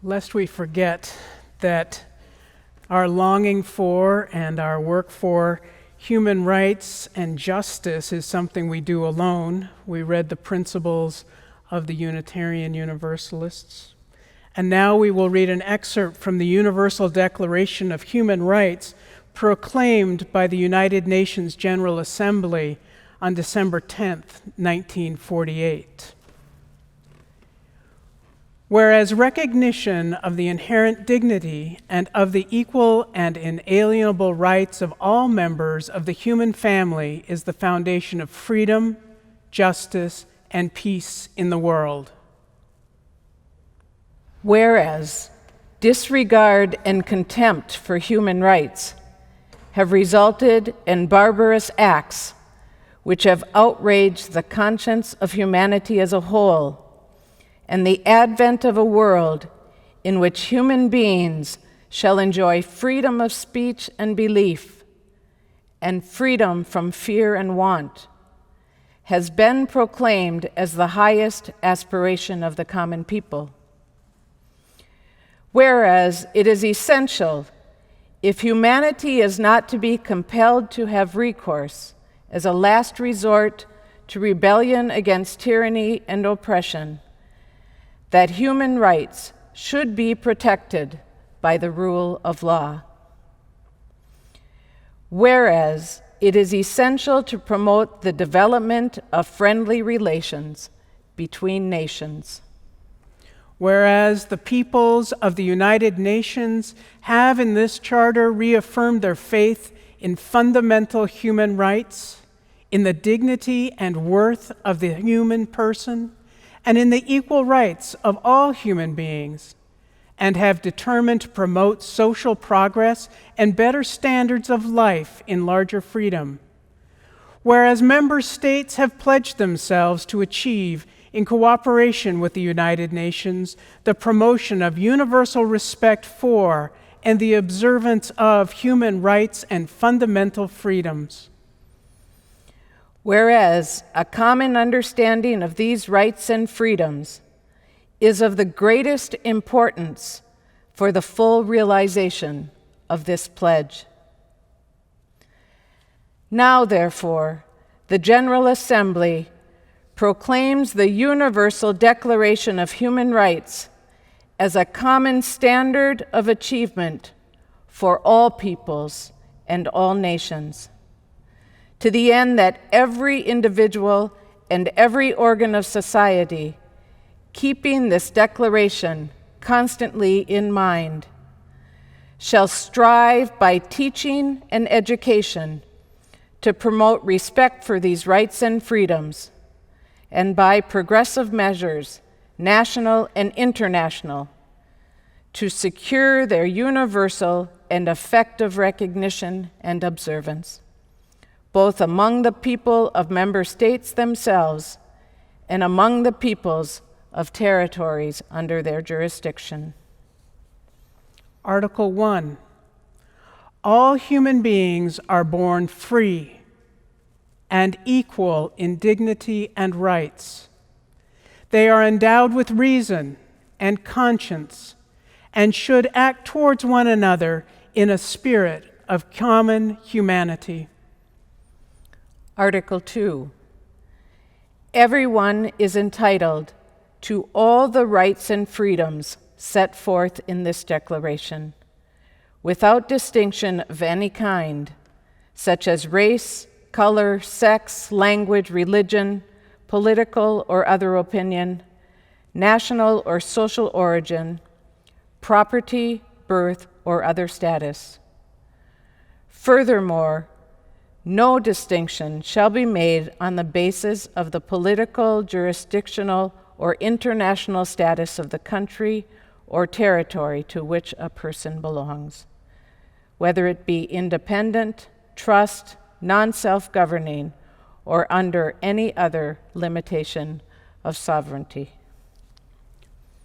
lest we forget that our longing for and our work for human rights and justice is something we do alone. We read the principles of the Unitarian Universalists. And now we will read an excerpt from the Universal Declaration of Human Rights proclaimed by the United Nations General Assembly on December 10th, 1948. Whereas recognition of the inherent dignity and of the equal and inalienable rights of all members of the human family is the foundation of freedom, justice, and peace in the world. Whereas disregard and contempt for human rights have resulted in barbarous acts which have outraged the conscience of humanity as a whole, and the advent of a world in which human beings shall enjoy freedom of speech and belief, and freedom from fear and want, has been proclaimed as the highest aspiration of the common people. Whereas it is essential, if humanity is not to be compelled to have recourse as a last resort to rebellion against tyranny and oppression, that human rights should be protected by the rule of law. Whereas it is essential to promote the development of friendly relations between nations. Whereas the peoples of the United Nations have in this charter reaffirmed their faith in fundamental human rights, in the dignity and worth of the human person, and in the equal rights of all human beings, and have determined to promote social progress and better standards of life in larger freedom. Whereas member states have pledged themselves to achieve, in cooperation with the United Nations, the promotion of universal respect for and the observance of human rights and fundamental freedoms. Whereas a common understanding of these rights and freedoms is of the greatest importance for the full realization of this pledge. Now, therefore, the General Assembly proclaims the Universal Declaration of Human Rights as a common standard of achievement for all peoples and all nations, to the end that every individual and every organ of society, keeping this declaration constantly in mind, shall strive by teaching and education to promote respect for these rights and freedoms, and by progressive measures, national and international, to secure their universal and effective recognition and observance, both among the people of member states themselves and among the peoples of territories under their jurisdiction. Article 1. All human beings are born free and equal in dignity and rights. They are endowed with reason and conscience and should act towards one another in a spirit of common humanity. Article 2. Everyone is entitled to all the rights and freedoms set forth in this declaration, without distinction of any kind, such as race, color, sex, language, religion, political or other opinion, national or social origin, property, birth, or other status. Furthermore, no distinction shall be made on the basis of the political, jurisdictional, or international status of the country or territory to which a person belongs, whether it be independent, trust, non-self-governing, or under any other limitation of sovereignty.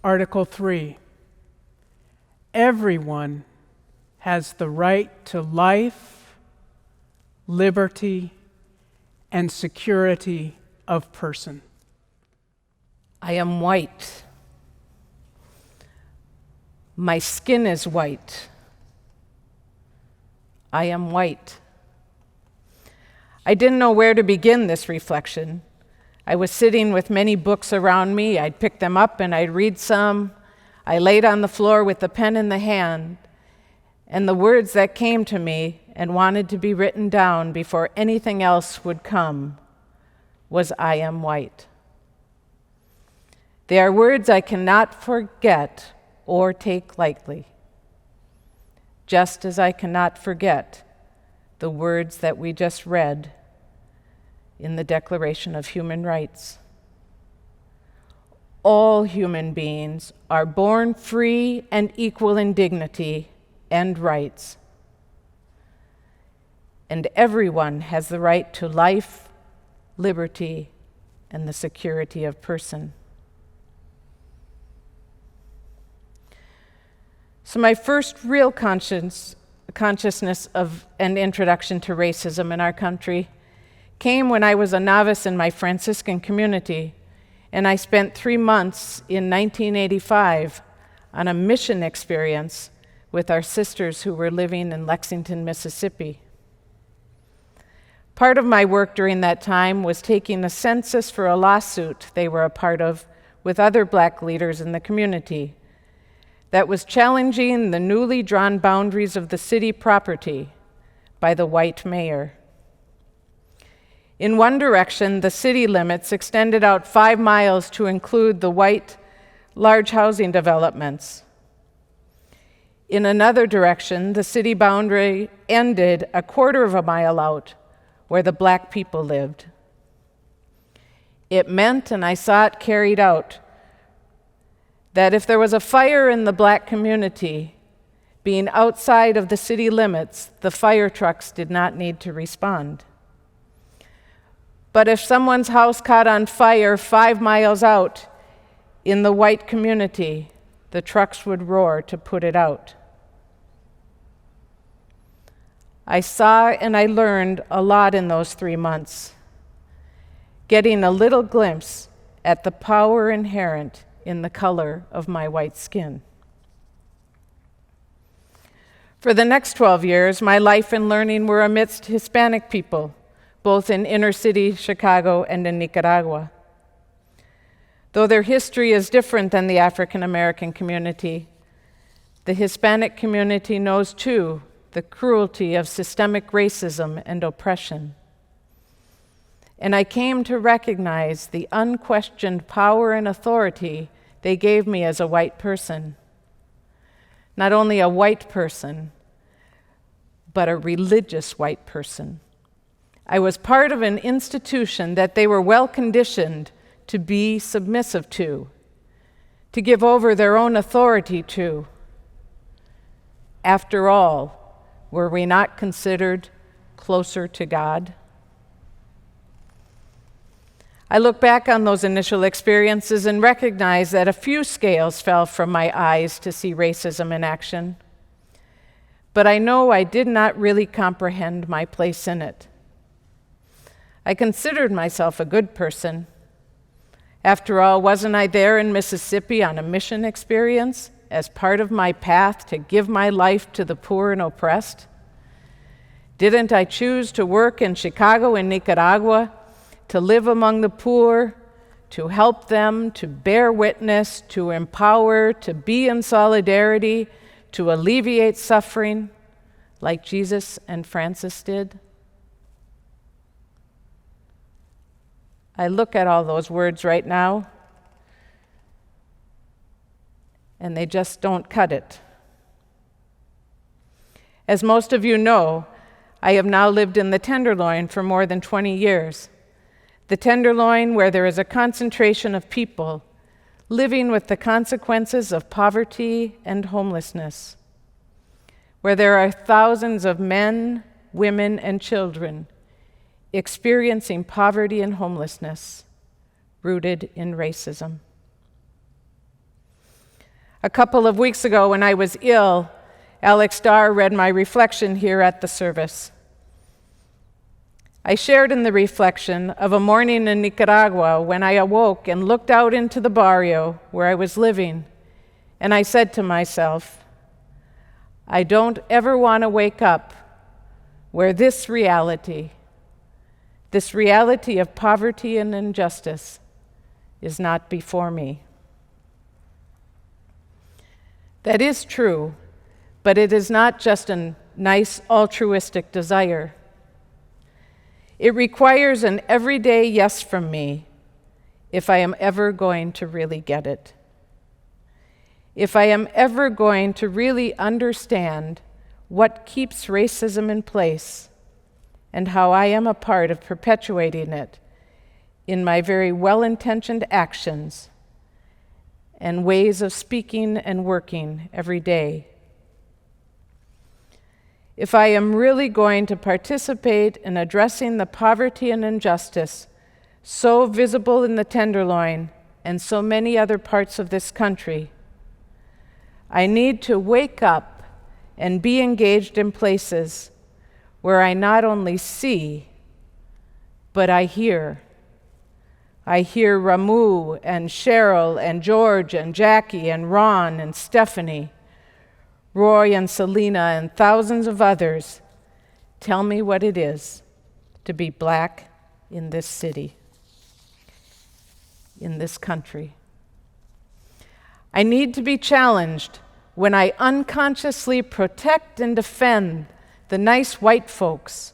Article 3. Everyone has the right to life, liberty, and security of person. I am white. My skin is white. I am white. I didn't know where to begin this reflection. I was sitting with many books around me. I'd pick them up and I'd read some. I laid on the floor with the pen in the hand, and the words that came to me and wanted to be written down before anything else would come was, I am white. They are words I cannot forget or take lightly, just as I cannot forget the words that we just read in the Declaration of Human Rights. All human beings are born free and equal in dignity and rights, and everyone has the right to life, liberty, and the security of person. So my first real consciousness of an introduction to racism in our country came when I was a novice in my Franciscan community, and I spent 3 months in 1985 on a mission experience with our sisters who were living in Lexington, Mississippi. Part of my work during that time was taking a census for a lawsuit they were a part of with other Black leaders in the community that was challenging the newly drawn boundaries of the city property by the white mayor. In one direction, the city limits extended out 5 miles to include the white large housing developments. In another direction, the city boundary ended 1/4 mile out where the Black people lived. It meant, and I saw it carried out, that if there was a fire in the Black community, being outside of the city limits, the fire trucks did not need to respond. But if someone's house caught on fire 5 miles out in the white community, the trucks would roar to put it out. I saw and I learned a lot in those 3 months, getting a little glimpse at the power inherent in the color of my white skin. For the next 12 years, my life and learning were amidst Hispanic people, both in inner city Chicago and in Nicaragua. Though their history is different than the African American community, the Hispanic community knows too the cruelty of systemic racism and oppression. And I came to recognize the unquestioned power and authority they gave me as a white person. Not only a white person, but a religious white person. I was part of an institution that they were well conditioned to be submissive to give over their own authority to. After all, were we not considered closer to God? I look back on those initial experiences and recognize that a few scales fell from my eyes to see racism in action. But I know I did not really comprehend my place in it. I considered myself a good person. After all, wasn't I there in Mississippi on a mission experience as part of my path to give my life to the poor and oppressed? Didn't I choose to work in Chicago and Nicaragua, to live among the poor, to help them, to bear witness, to empower, to be in solidarity, to alleviate suffering, like Jesus and Francis did? I look at all those words right now, and they just don't cut it. As most of you know, I have now lived in the Tenderloin for more than 20 years. The Tenderloin, where there is a concentration of people living with the consequences of poverty and homelessness, where there are thousands of men, women, and children experiencing poverty and homelessness rooted in racism. A couple of weeks ago, when I was ill, Alex Starr read my reflection here at the service. I shared in the reflection of a morning in Nicaragua when I awoke and looked out into the barrio where I was living And I said to myself, I don't ever want to wake up where this reality of poverty and injustice, is not before me. That is true, but it is not just a nice altruistic desire. It requires an everyday yes from me if I am ever going to really get it. If I am ever going to really understand what keeps racism in place and how I am a part of perpetuating it in my very well-intentioned actions and ways of speaking and working every day. If I am really going to participate in addressing the poverty and injustice so visible in the Tenderloin and so many other parts of this country, I need to wake up and be engaged in places where I not only see, but I hear. I hear Ramu and Cheryl and George and Jackie and Ron and Stephanie, Roy and Selena and thousands of others tell me what it is to be Black in this city, in this country. I need to be challenged when I unconsciously protect and defend the nice white folks,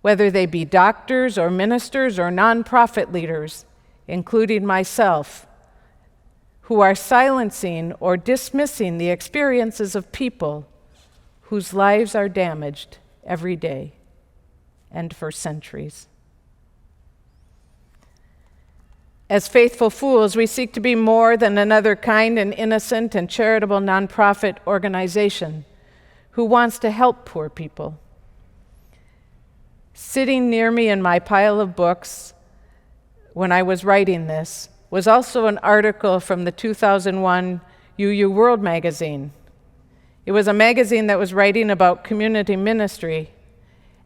whether they be doctors or ministers or nonprofit leaders, including myself, who are silencing or dismissing the experiences of people whose lives are damaged every day and for centuries. As faithful fools, we seek to be more than another kind and innocent and charitable nonprofit organization who wants to help poor people. Sitting near me in my pile of books when I was writing this was also an article from the 2001 UU World magazine. It was a magazine that was writing about community ministry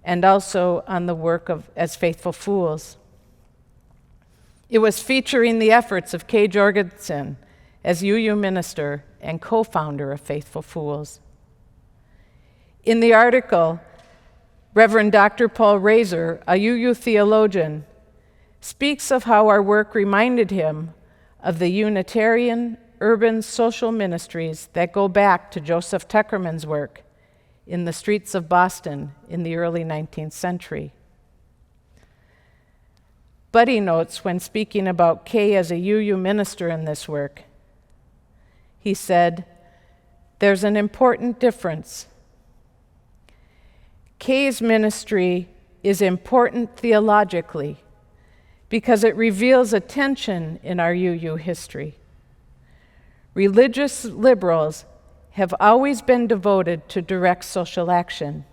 and also on the work of as faithful fools. It was featuring the efforts of Kay Jorgensen as UU minister and co-founder of Faithful Fools. In the article, Reverend Dr. Paul Razor, a UU theologian, speaks of how our work reminded him of the Unitarian urban social ministries that go back to Joseph Tuckerman's work in the streets of Boston in the early 19th century. Buddy notes when speaking about Kay as a UU minister in this work, he said, "There's an important difference. Kay's ministry is important theologically because it reveals a tension in our UU history. Religious liberals have always been devoted to direct social action,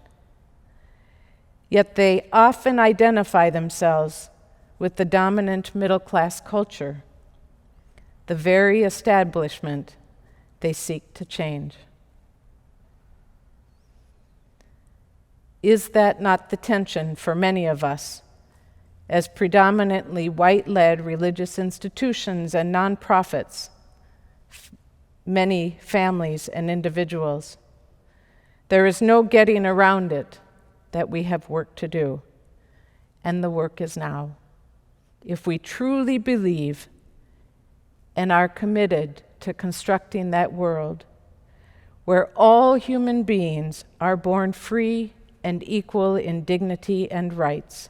yet they often identify themselves with the dominant middle-class culture, the very establishment they seek to change." Is that not the tension for many of us, as predominantly white-led religious institutions and nonprofits, many families and individuals? There is no getting around it that we have work to do, and the work is now. If we truly believe and are committed to constructing that world where all human beings are born free and equal in dignity and rights,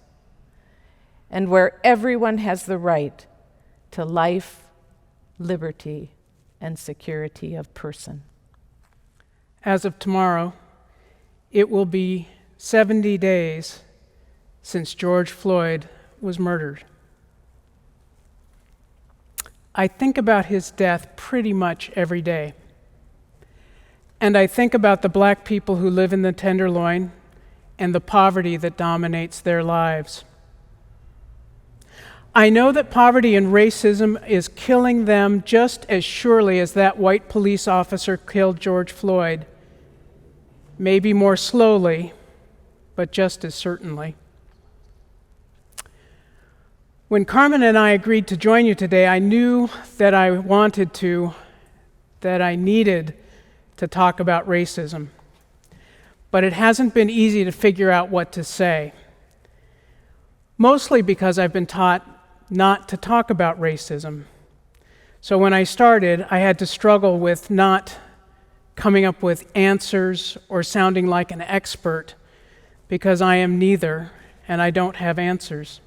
and where everyone has the right to life, liberty, and security of person. As of tomorrow, it will be 70 days since George Floyd was murdered. I think about his death pretty much every day. And I think about the Black people who live in the Tenderloin and the poverty that dominates their lives. I know that poverty and racism is killing them just as surely as that white police officer killed George Floyd. Maybe more slowly, but just as certainly. When Carmen and I agreed to join you today, I knew that that I needed to talk about racism, but it hasn't been easy to figure out what to say. Mostly because I've been taught not to talk about racism. So when I started, I had to struggle with not coming up with answers or sounding like an expert, because I am neither, and I don't have answers.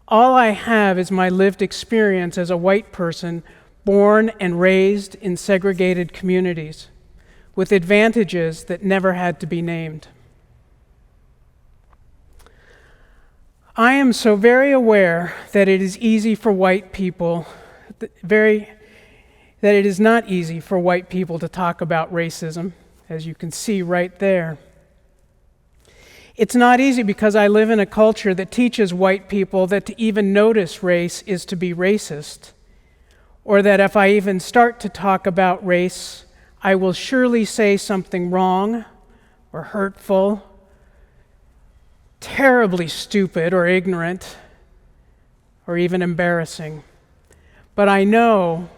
All I have is my lived experience as a white person born and raised in segregated communities, with advantages that never had to be named. I am so very aware that it is easy for white people, that it is not easy for white people to talk about racism, as you can see right there. It's not easy because I live in a culture that teaches white people that to even notice race is to be racist, or that if I even start to talk about race, I will surely say something wrong or hurtful, terribly stupid or ignorant, or even embarrassing. But I know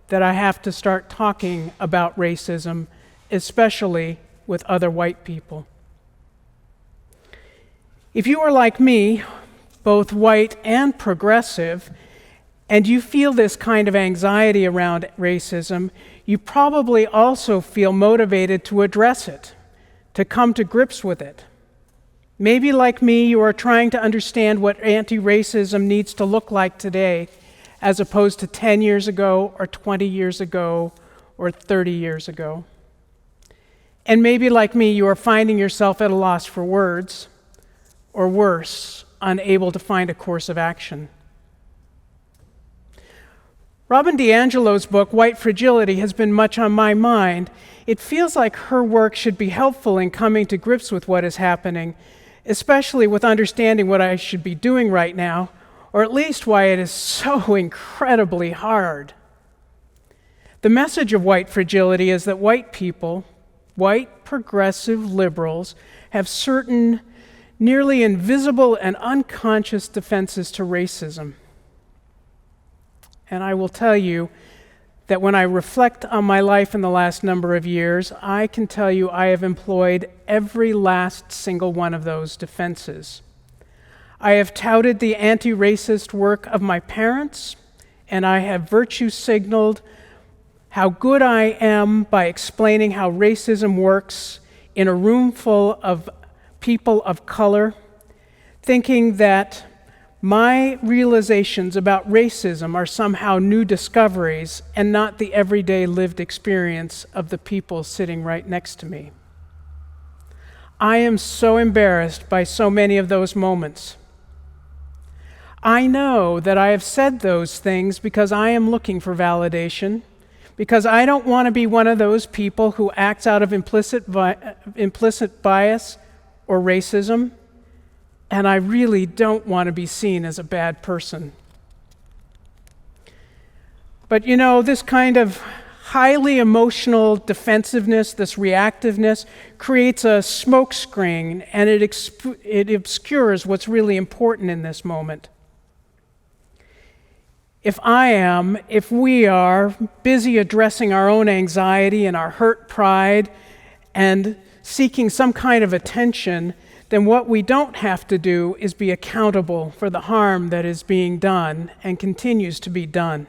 that I have to start talking about racism, especially with other white people. If you are like me, both white and progressive, and you feel this kind of anxiety around racism, you probably also feel motivated to address it, to come to grips with it. Maybe like me, you are trying to understand what anti-racism needs to look like today, as opposed to 10 years ago, or 20 years ago, or 30 years ago. And maybe like me, you are finding yourself at a loss for words, or worse, unable to find a course of action. Robin DiAngelo's book, White Fragility, has been much on my mind. It feels like her work should be helpful in coming to grips with what is happening, especially with understanding what I should be doing right now, or at least why it is so incredibly hard. The message of white fragility is that white people, white progressive liberals, have certain nearly invisible and unconscious defenses to racism. And I will tell you that when I reflect on my life in the last number of years, I can tell you I have employed every last single one of those defenses. I have touted the anti-racist work of my parents, and I have virtue signaled how good I am by explaining how racism works in a room full of people of color, thinking that my realizations about racism are somehow new discoveries and not the everyday lived experience of the people sitting right next to me. I am so embarrassed by so many of those moments. I know that I have said those things because I am looking for validation, because I don't want to be one of those people who acts out of implicit bias or racism, and I really don't want to be seen as a bad person. But you know, this kind of highly emotional defensiveness, this reactiveness, creates a smokescreen, and it obscures what's really important in this moment. If we are busy addressing our own anxiety and our hurt pride and seeking some kind of attention, then what we don't have to do is be accountable for the harm that is being done and continues to be done.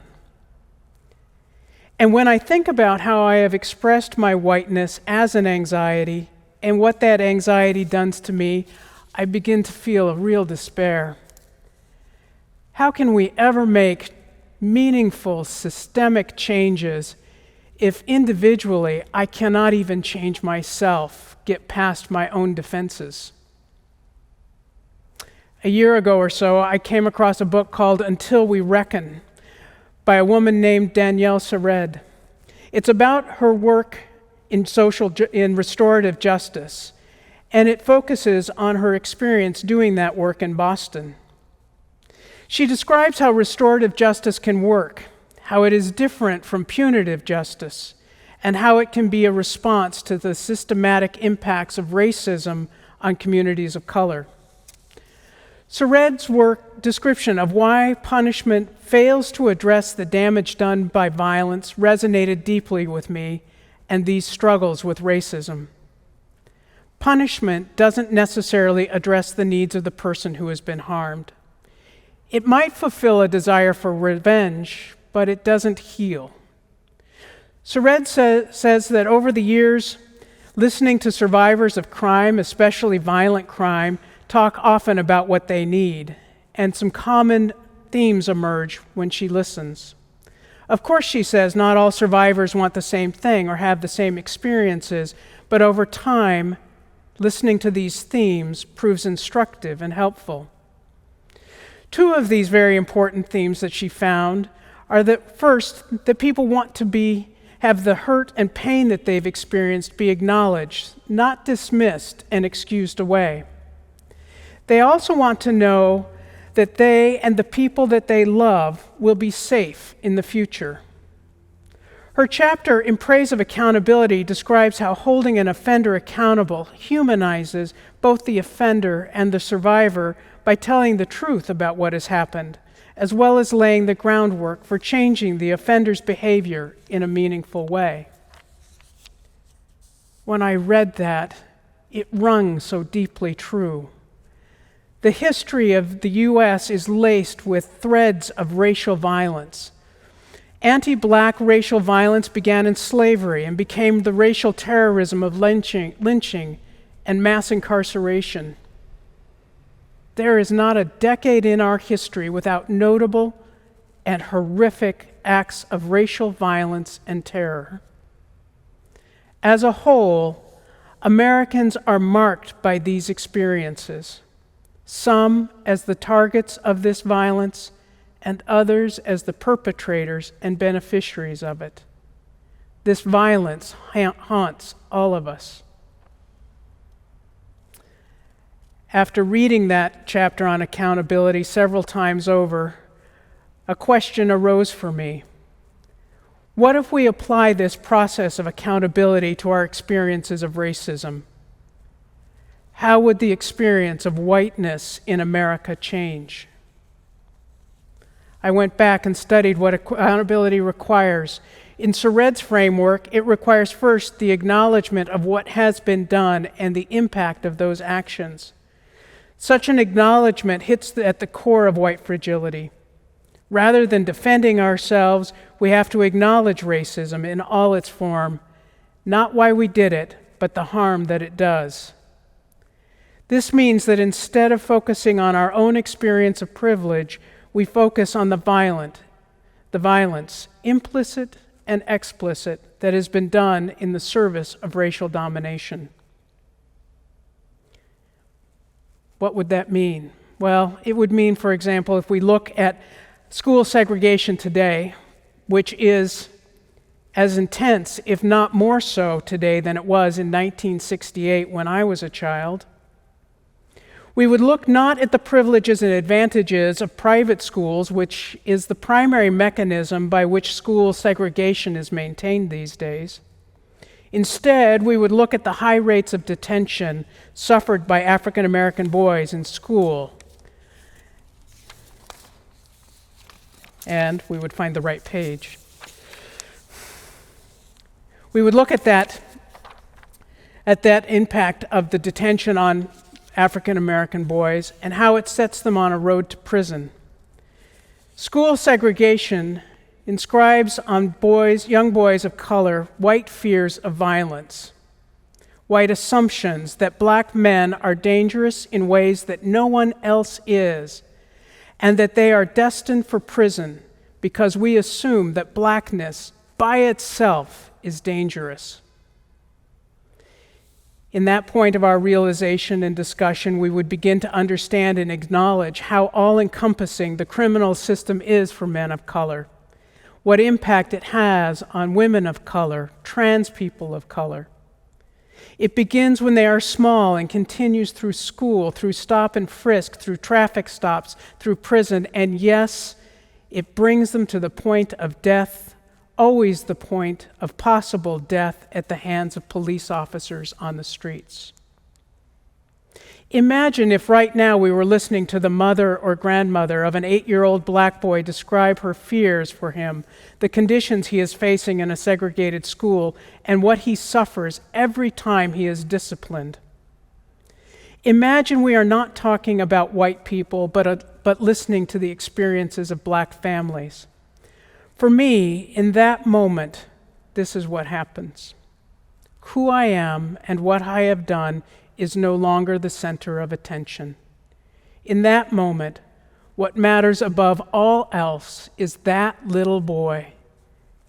And when I think about how I have expressed my whiteness as an anxiety and what that anxiety does to me, I begin to feel a real despair. How can we ever make meaningful, systemic changes if individually I cannot even change myself, get past my own defenses? A year ago or so, I came across a book called Until We Reckon by a woman named Danielle Sered. It's about her work in restorative justice, and it focuses on her experience doing that work in Boston. She describes how restorative justice can work, how it is different from punitive justice, and how it can be a response to the systematic impacts of racism on communities of color. Sered's work description of why punishment fails to address the damage done by violence resonated deeply with me and these struggles with racism. Punishment doesn't necessarily address the needs of the person who has been harmed. It might fulfill a desire for revenge, but it doesn't heal. Sured says that over the years, listening to survivors of crime, especially violent crime, talk often about what they need, and some common themes emerge when she listens. Of course, she says, not all survivors want the same thing or have the same experiences, but over time, listening to these themes proves instructive and helpful. Two of these very important themes that she found are that first, that people want to have the hurt and pain that they've experienced be acknowledged, not dismissed and excused away. They also want to know that they and the people that they love will be safe in the future. Her chapter in Praise of Accountability describes how holding an offender accountable humanizes both the offender and the survivor by telling the truth about what has happened, as well as laying the groundwork for changing the offender's behavior in a meaningful way. When I read that, it rung so deeply true. The history of the U.S. is laced with threads of racial violence. Anti-Black racial violence began in slavery and became the racial terrorism of lynching and mass incarceration. There is not a decade in our history without notable and horrific acts of racial violence and terror. As a whole, Americans are marked by these experiences, some as the targets of this violence and others as the perpetrators and beneficiaries of it. This violence haunts all of us. After reading that chapter on accountability several times over, a question arose for me. What if we apply this process of accountability to our experiences of racism? How would the experience of whiteness in America change? I went back and studied what accountability requires. In Sured's framework, it requires first the acknowledgement of what has been done and the impact of those actions. Such an acknowledgement hits at the core of white fragility. Rather than defending ourselves, we have to acknowledge racism in all its form, not why we did it, but the harm that it does. This means that instead of focusing on our own experience of privilege, we focus on the violence, implicit and explicit, that has been done in the service of racial domination. What would that mean? Well, it would mean, for example, if we look at school segregation today, which is as intense, if not more so today than it was in 1968 when I was a child, we would look not at the privileges and advantages of private schools, which is the primary mechanism by which school segregation is maintained these days. Instead, we would look at the high rates of detention suffered by African American boys in school. And we would find the right page. We would look at that impact of the detention on African American boys and how it sets them on a road to prison. School segregation inscribes on young boys of color, white fears of violence, white assumptions that black men are dangerous in ways that no one else is, and that they are destined for prison because we assume that blackness by itself is dangerous. In that point of our realization and discussion, we would begin to understand and acknowledge how all-encompassing the criminal system is for men of color, what impact it has on women of color, trans people of color. It begins when they are small and continues through school, through stop and frisk, through traffic stops, through prison, and yes, it brings them to the point of death, always the point of possible death at the hands of police officers on the streets. Imagine if right now we were listening to the mother or grandmother of an 8-year-old black boy describe her fears for him, the conditions he is facing in a segregated school, and what he suffers every time he is disciplined. Imagine we are not talking about white people, but listening to the experiences of black families. For me, in that moment, this is what happens. Who I am and what I have done is no longer the center of attention. In that moment, what matters above all else is that little boy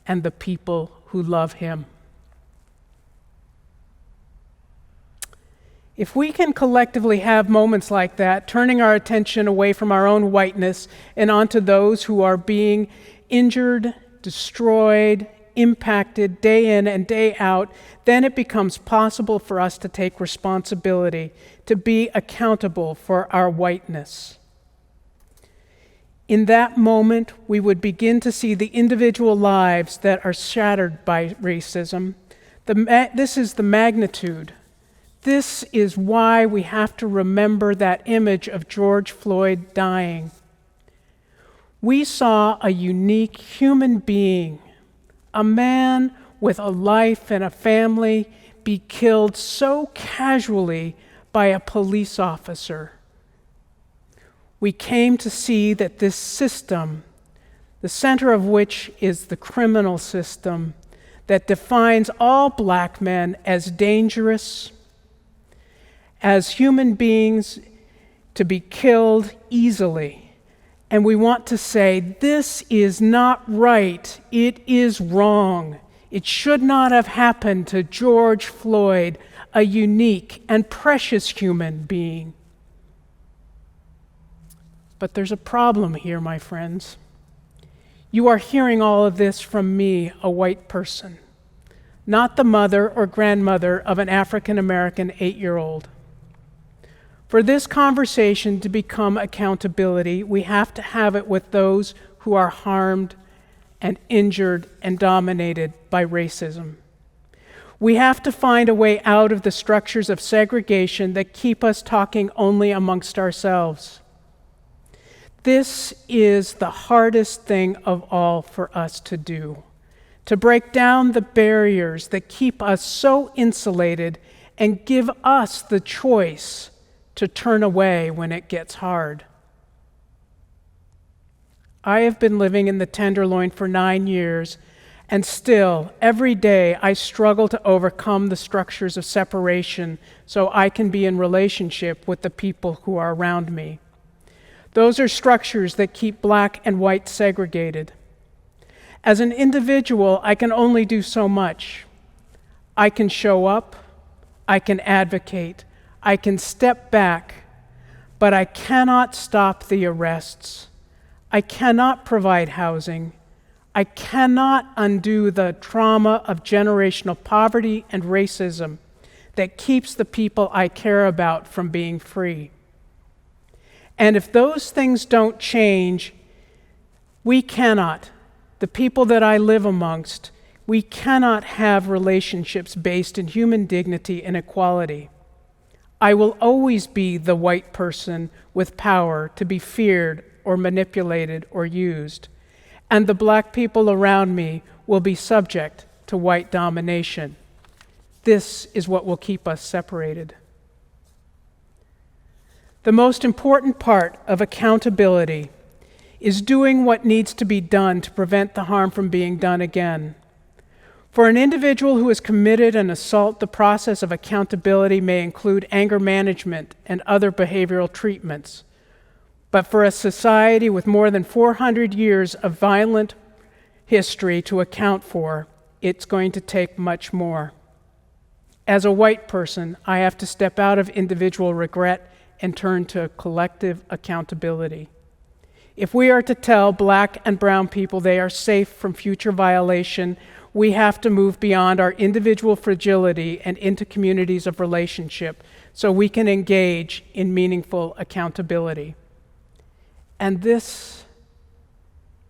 and the people who love him. If we can collectively have moments like that, turning our attention away from our own whiteness and onto those who are being injured, destroyed, impacted day in and day out, then it becomes possible for us to take responsibility, to be accountable for our whiteness. In that moment, we would begin to see the individual lives that are shattered by racism. This is the magnitude. This is why we have to remember that image of George Floyd dying. We saw a unique human being, a man with a life and a family, be killed so casually by a police officer. We came to see that this system, the center of which is the criminal system, that defines all black men as dangerous, as human beings to be killed easily. And we want to say, this is not right. It is wrong. It should not have happened to George Floyd, a unique and precious human being. But there's a problem here, my friends. You are hearing all of this from me, a white person, not the mother or grandmother of an African American 8-year-old. For this conversation to become accountability, we have to have it with those who are harmed and injured and dominated by racism. We have to find a way out of the structures of segregation that keep us talking only amongst ourselves. This is the hardest thing of all for us to do, to break down the barriers that keep us so insulated and give us the choice to turn away when it gets hard. I have been living in the Tenderloin for 9 years, and still, every day, I struggle to overcome the structures of separation so I can be in relationship with the people who are around me. Those are structures that keep black and white segregated. As an individual, I can only do so much. I can show up, I can advocate, I can step back, but I cannot stop the arrests. I cannot provide housing. I cannot undo the trauma of generational poverty and racism that keeps the people I care about from being free. And if those things don't change, we cannot, the people that I live amongst, we cannot have relationships based in human dignity and equality. I will always be the white person with power to be feared or manipulated or used, and the black people around me will be subject to white domination. This is what will keep us separated. The most important part of accountability is doing what needs to be done to prevent the harm from being done again. For an individual who has committed an assault, the process of accountability may include anger management and other behavioral treatments. But for a society with more than 400 years of violent history to account for, it's going to take much more. As a white person, I have to step out of individual regret and turn to collective accountability. If we are to tell black and brown people they are safe from future violation, we have to move beyond our individual fragility and into communities of relationship so we can engage in meaningful accountability. And this,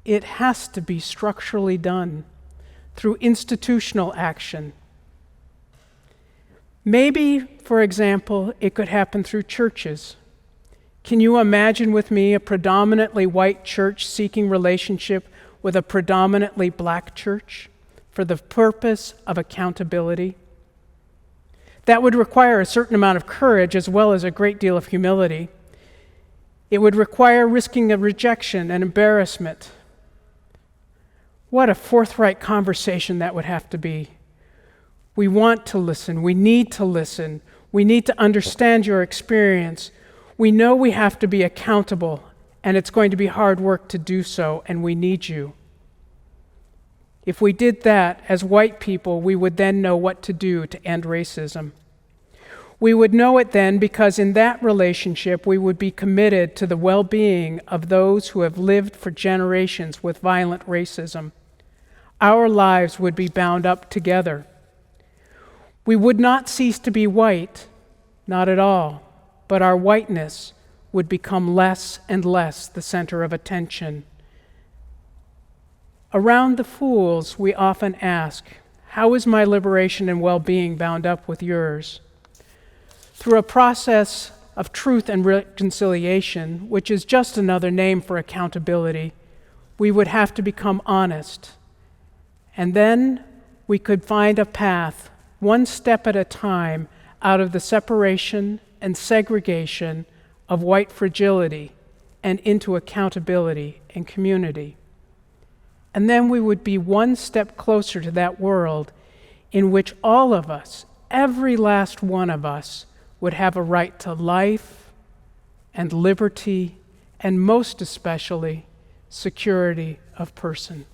it has to be structurally done through institutional action. Maybe, for example, it could happen through churches. Can you imagine with me a predominantly white church seeking relationship with a predominantly black church for the purpose of accountability? That would require a certain amount of courage as well as a great deal of humility. It would require risking of rejection and embarrassment. What a forthright conversation that would have to be. We want to listen. We need to listen. We need to understand your experience. We know we have to be accountable, and it's going to be hard work to do so, and we need you. If we did that as white people, we would then know what to do to end racism. We would know it then because in that relationship, we would be committed to the well-being of those who have lived for generations with violent racism. Our lives would be bound up together. We would not cease to be white, not at all, but our whiteness would become less and less the center of attention. Around the Fools, we often ask, how is my liberation and well-being bound up with yours? Through a process of truth and reconciliation, which is just another name for accountability, we would have to become honest. And then we could find a path, one step at a time, out of the separation and segregation of white fragility and into accountability and community. And then we would be one step closer to that world in which all of us, every last one of us, would have a right to life and liberty and most especially security of person.